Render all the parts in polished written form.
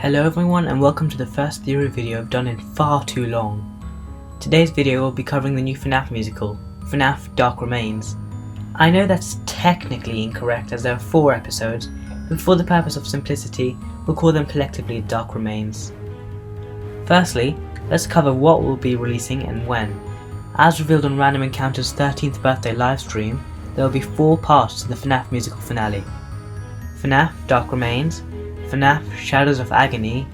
Hello everyone and welcome to the first theory video I've done in far too long. Today's video will be covering the new FNAF musical, FNAF Dark Remains. I know that's technically incorrect as there are 4 episodes, but for the purpose of simplicity, we'll call them collectively Dark Remains. Firstly, let's cover what we'll be releasing and when. As revealed on Random Encounters' 13th birthday livestream, there will be 4 parts to the FNAF musical finale. FNAF Dark Remains, FNAF Shadows of Agony,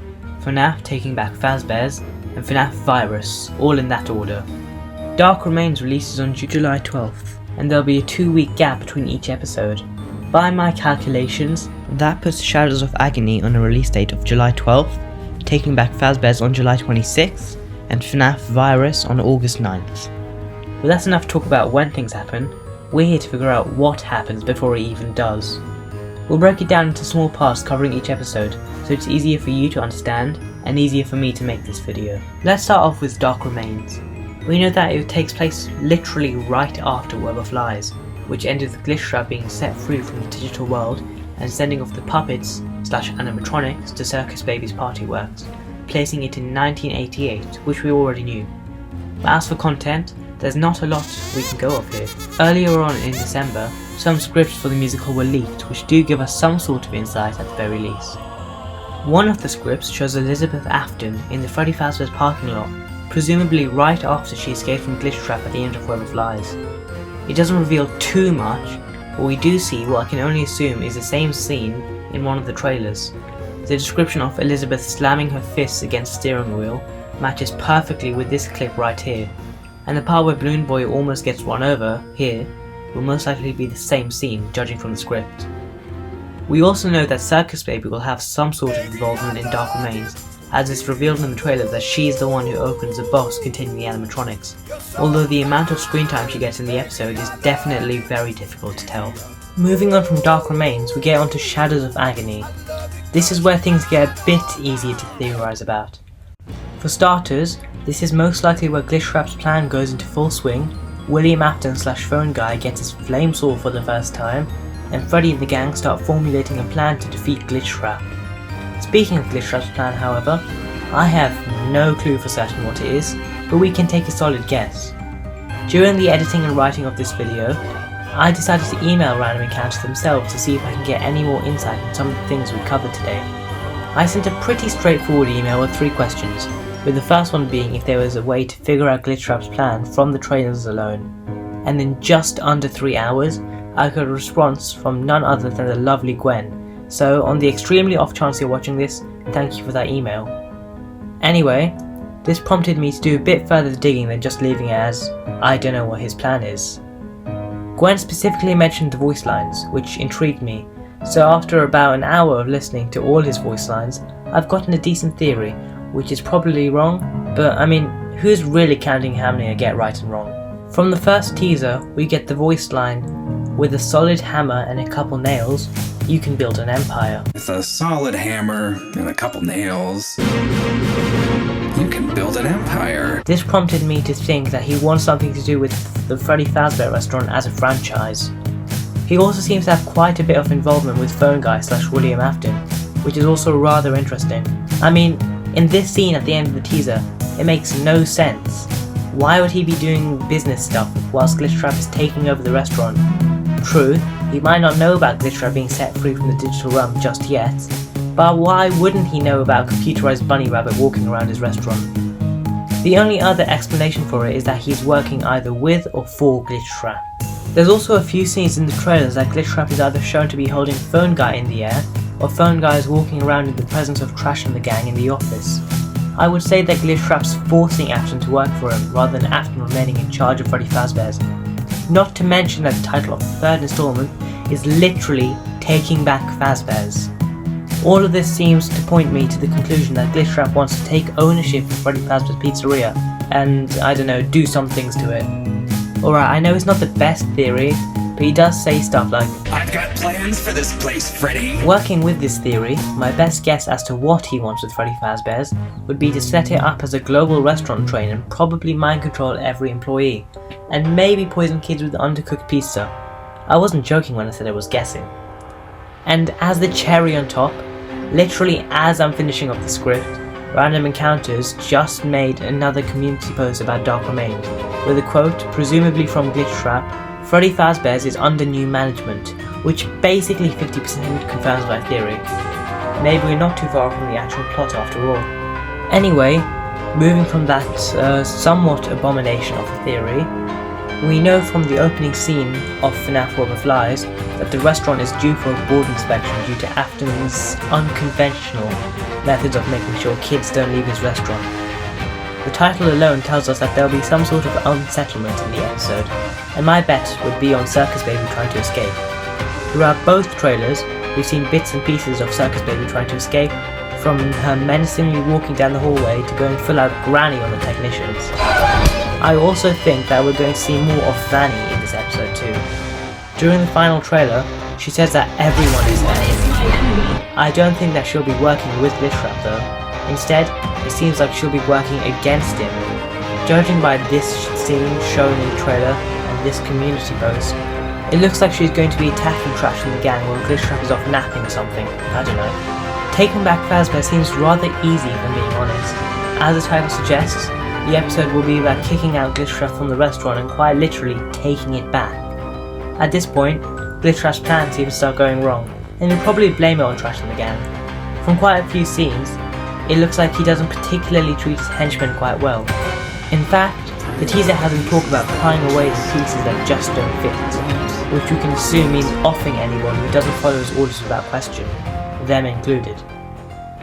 FNAF Taking Back Fazbear, and FNAF Virus, all in that order. Dark Remains releases on July 12th, and there'll be a 2-week gap between each episode. By my calculations, that puts Shadows of Agony on a release date of July 12th, Taking Back Fazbear on July 26th, and FNAF Virus on August 9th. But that's enough to talk about when things happen. We're here to figure out what happens before it even does. We'll break it down into small parts covering each episode, so it's easier for you to understand and easier for me to make this video. Let's start off with Dark Remains. We know that it takes place literally right after Web of Lies, which ended with Glitchtrap being set free from the digital world and sending off the puppets / animatronics to circusbaby's party works, placing it in 1988, which we already knew. But as for content, there's not a lot we can go off here. Earlier on in December, some scripts for the musical were leaked, which do give us some sort of insight at the very least. One of the scripts shows Elizabeth Afton in the Freddy Fazbear's parking lot, presumably right after she escaped from Glitchtrap at the end of Web of Lies. It doesn't reveal too much, but we do see what I can only assume is the same scene in one of the trailers. The description of Elizabeth slamming her fists against the steering wheel matches perfectly with this clip right here, and the part where Balloon Boy almost gets run over, here, will most likely be the same scene, judging from the script. We also know that circusbaby will have some sort of involvement in Dark Remains, as it's revealed in the trailer that she's the one who opens the box containing the animatronics, although the amount of screen time she gets in the episode is definitely very difficult to tell. Moving on from Dark Remains, we get onto Shadows of Agony. This is where things get a bit easier to theorise about. For starters, this is most likely where Glitchtrap's plan goes into full swing, William Afton / Phone Guy gets his flame sword for the first time, and Freddy and the gang start formulating a plan to defeat Glitchtrap. Speaking of Glitchtrap's plan, however, I have no clue for certain what it is, but we can take a solid guess. During the editing and writing of this video, I decided to email Random Encounters themselves to see if I can get any more insight on some of the things we covered today. I sent a pretty straightforward email with 3 questions, with the first one being if there was a way to figure out Glitchtrap's plan from the trailers alone. And in just under 3 hours, I got a response from none other than the lovely Gwen. So on the extremely off chance you're watching this, thank you for that email. Anyway, this prompted me to do a bit further digging than just leaving it as, I don't know what his plan is. Gwen specifically mentioned the voice lines, which intrigued me, so after about an hour of listening to all his voice lines, I've gotten a decent theory, which is probably wrong, but I mean, who's really counting how many I get right and wrong? From the first teaser, we get the voice line, with a solid hammer and a couple nails, you can build an empire. With a solid hammer and a couple nails, you can build an empire. This prompted me to think that he wants something to do with the Freddy Fazbear restaurant as a franchise. He also seems to have quite a bit of involvement with Phone Guy / William Afton, which is also rather interesting. I mean, in this scene at the end of the teaser, it makes no sense. Why would he be doing business stuff whilst Glitchtrap is taking over the restaurant? True, he might not know about Glitchtrap being set free from the digital realm just yet, but why wouldn't he know about a computerized bunny rabbit walking around his restaurant? The only other explanation for it is that he's working either with or for Glitchtrap. There's also a few scenes in the trailers that Glitchtrap is either shown to be holding Phone Guy in the air, or Phone Guy is walking around in the presence of Trash and the gang in the office. I would say that Glitchtrap's forcing Afton to work for him rather than Afton remaining in charge of Freddy Fazbear's. Not to mention that the title of the 3rd installment is literally Taking Back Fazbear's. All of this seems to point me to the conclusion that Glitchtrap wants to take ownership of Freddy Fazbear's Pizzeria and, I don't know, do some things to it. Alright, I know it's not the best theory, but he does say stuff like, I've got plans for this place, Freddy. Working with this theory, my best guess as to what he wants with Freddy Fazbear's would be to set it up as a global restaurant chain and probably mind control every employee, and maybe poison kids with undercooked pizza. I wasn't joking when I said I was guessing. And as the cherry on top, Literally as I'm finishing up the script, Random Encounters just made another community post about Dark Remains, with a quote, presumably from glitchtrap, Freddy Fazbear's is under new management, which basically 50% confirms my theory. Maybe we're not too far from the actual plot after all. Anyway, moving from that somewhat abomination of a theory, we know from the opening scene of FNAF Weboflies that the restaurant is due for a board inspection due to Afton's unconventional methods of making sure kids don't leave his restaurant. The title alone tells us that there'll be some sort of unsettlement in the episode, and my bet would be on circusbaby trying to escape. Throughout both trailers, we've seen bits and pieces of circusbaby trying to escape, from her menacingly walking down the hallway to going full out granny on the technicians. I also think that we're going to see more of Vanny in this episode too. During the final trailer, she says that everyone is there. I don't think that she'll be working with glitchtrap though. Instead, it seems like she'll be working against him. Judging by this scene shown in the trailer and this community post, it looks like she's going to be attacking Trash and the gang while glitchtrap is off napping or something. I don't know. Taking back Fazbear seems rather easy if I'm being honest. As the title suggests, the episode will be about kicking out glitchtrap from the restaurant and quite literally taking it back. At this point, glitchtrap's plan seems to start going wrong, and he'll probably blame it on Trash and the gang. From quite a few scenes, it looks like he doesn't particularly treat his henchmen quite well. In fact, the teaser has him talk about prying away the pieces that just don't fit, which you can assume means offing anyone who doesn't follow his orders without question, them included.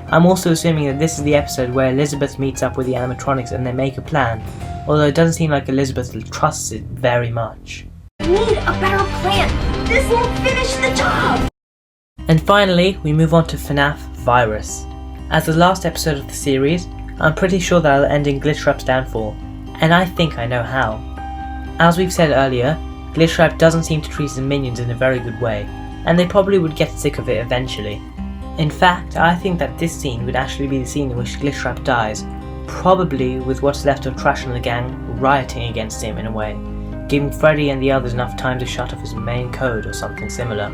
I'm also assuming that this is the episode where Elizabeth meets up with the animatronics and they make a plan, although it doesn't seem like Elizabeth trusts it very much. I need a better plan! This won't finish the job! And finally, we move on to FNAF Virus. As the last episode of the series, I'm pretty sure that it'll end in glitchtrap's downfall, and I think I know how. As we've said earlier, glitchtrap doesn't seem to treat his minions in a very good way, and they probably would get sick of it eventually. In fact, I think that this scene would actually be the scene in which glitchtrap dies, probably with what's left of Trash and the gang rioting against him in a way, giving Freddy and the others enough time to shut off his main code or something similar.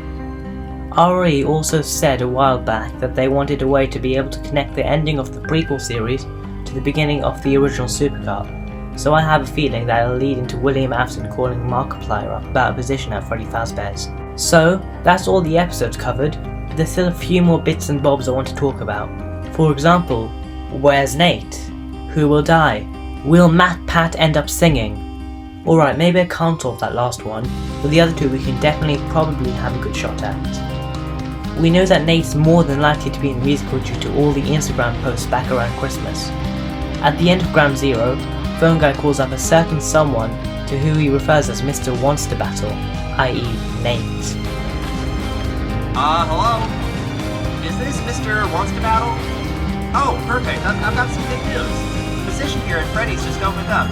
RE also said a while back that they wanted a way to be able to connect the ending of the prequel series to the beginning of the original Supercar, so I have a feeling that it'll lead into William Afton calling Markiplier up about a position at Freddy Fazbear's. So, that's all the episodes covered, but there's still a few more bits and bobs I want to talk about. For example, where's Nate? Who will die? Will Matpat end up singing? Alright, maybe I can't solve that last one, but the other two we can definitely probably have a good shot at. We know that Nate's more than likely to be in the musical due to all the Instagram posts back around Christmas. At the end of Ground Zero, Phone Guy calls up a certain someone to who he refers as Mr. Wants to Battle, i.e. Nate. Hello? Is this Mr. Wants to Battle? Oh, perfect. I've got some big news. The position here at Freddy's just opened up.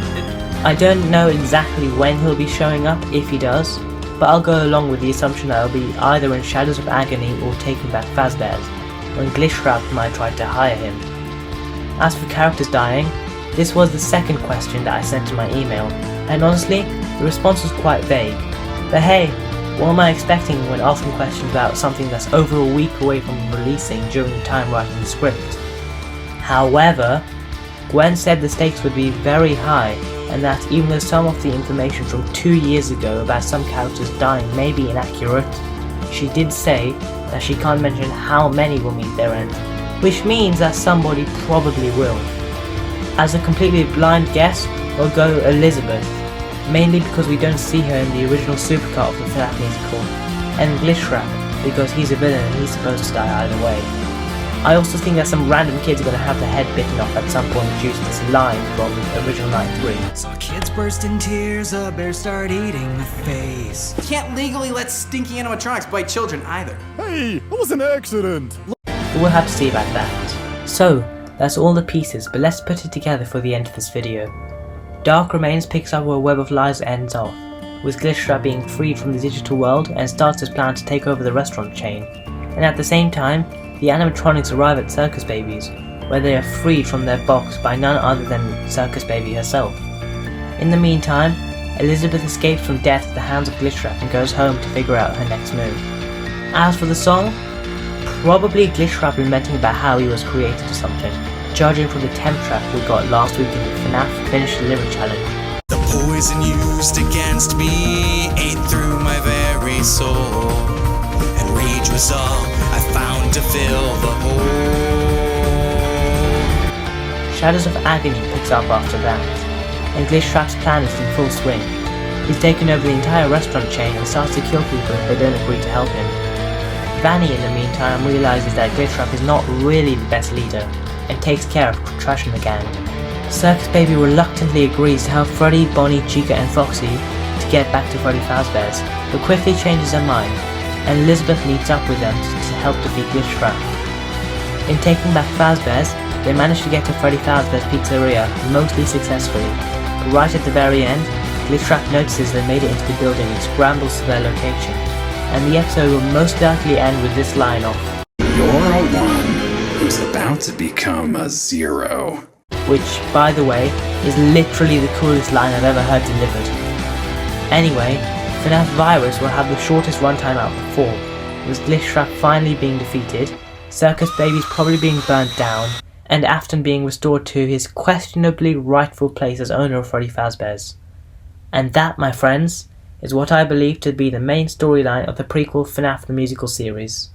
I don't know exactly when he'll be showing up, if he does, but I'll go along with the assumption that he'll be either in Shadows of Agony or Taking Back Fazbear's, when glitchtrap might try to hire him. As for characters dying, this was the second question that I sent in my email, and honestly, the response was quite vague. But hey, what am I expecting when asking questions about something that's over a week away from releasing during the time writing the script? However, Gwen said the stakes would be very high, and that even though some of the information from 2 years ago about some characters dying may be inaccurate, she did say that she can't mention how many will meet their end, which means that somebody probably will. As a completely blind guess, we'll go Elizabeth, mainly because we don't see her in the original Supercar of the FNAF Musical, and glitchtrap because he's a villain and he's supposed to die either way. I also think that some random kids are going to have their head bitten off at some point due to this line from original Night 3. Saw kids burst in tears, a bear start eating the face. Can't legally let stinky animatronics bite children either. Hey, it was an accident! But we'll have to see about that. So, that's all the pieces, but let's put it together for the end of this video. Dark Remains picks up where Web of Lies ends off, with glitchtrap being freed from the digital world and starts his plan to take over the restaurant chain. And at the same time, the animatronics arrive at Circusbaby's, where they are freed from their box by none other than Circusbaby herself. In the meantime, Elizabeth escapes from death at the hands of glitchtrap and goes home to figure out her next move. As for the song, Probably glitchtrap lamenting about how he was created or something, judging from the temp track we got last week in the FNAF Finish the Lyric Challenge. The poison used against me ate through my very soul, and rage was all I found to fill the hole. Shadows of Agony picks up after that, and glitchtrap's plan is in full swing. He's taken over the entire restaurant chain and starts to kill people if they don't agree to help him. Vanny, in the meantime, realizes that glitchtrap is not really the best leader, and takes care of trashing the gang. Circusbaby reluctantly agrees to help Freddy, Bonnie, Chica and Foxy to get back to Freddy Fazbear's, but quickly changes her mind, and Elizabeth meets up with them to help defeat glitchtrap. In taking back Fazbear's, they manage to get to Freddy Fazbear's pizzeria, mostly successfully, but right at the very end, glitchtrap notices they made it into the building and scrambles to their location, and the episode will most likely end with this line of, You're a 1 who's about to become a 0. which, by the way, is literally the coolest line I've ever heard delivered. Anyway, FNAF Virus will have the shortest runtime out of the 4, with glitchtrap finally being defeated, Circusbaby's probably being burnt down, and Afton being restored to his questionably rightful place as owner of Freddy Fazbear's. And that, my friends, is what I believe to be the main storyline of the prequel FNAF the Musical series.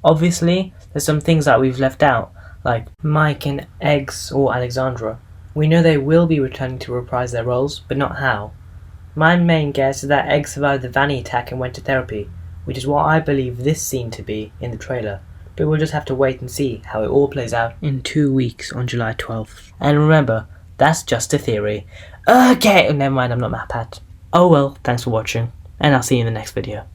Obviously, there's some things that we've left out, like Mike and Eggs or Alexandra. We know they will be returning to reprise their roles, but not how. My main guess is that Eggs survived the Vanny attack and went to therapy, which is what I believe this scene to be in the trailer, but we'll just have to wait and see how it all plays out in 2 weeks on July 12th. And remember, that's just a theory. Okay, never mind, I'm not matpat. Oh well, thanks for watching, and I'll see you in the next video.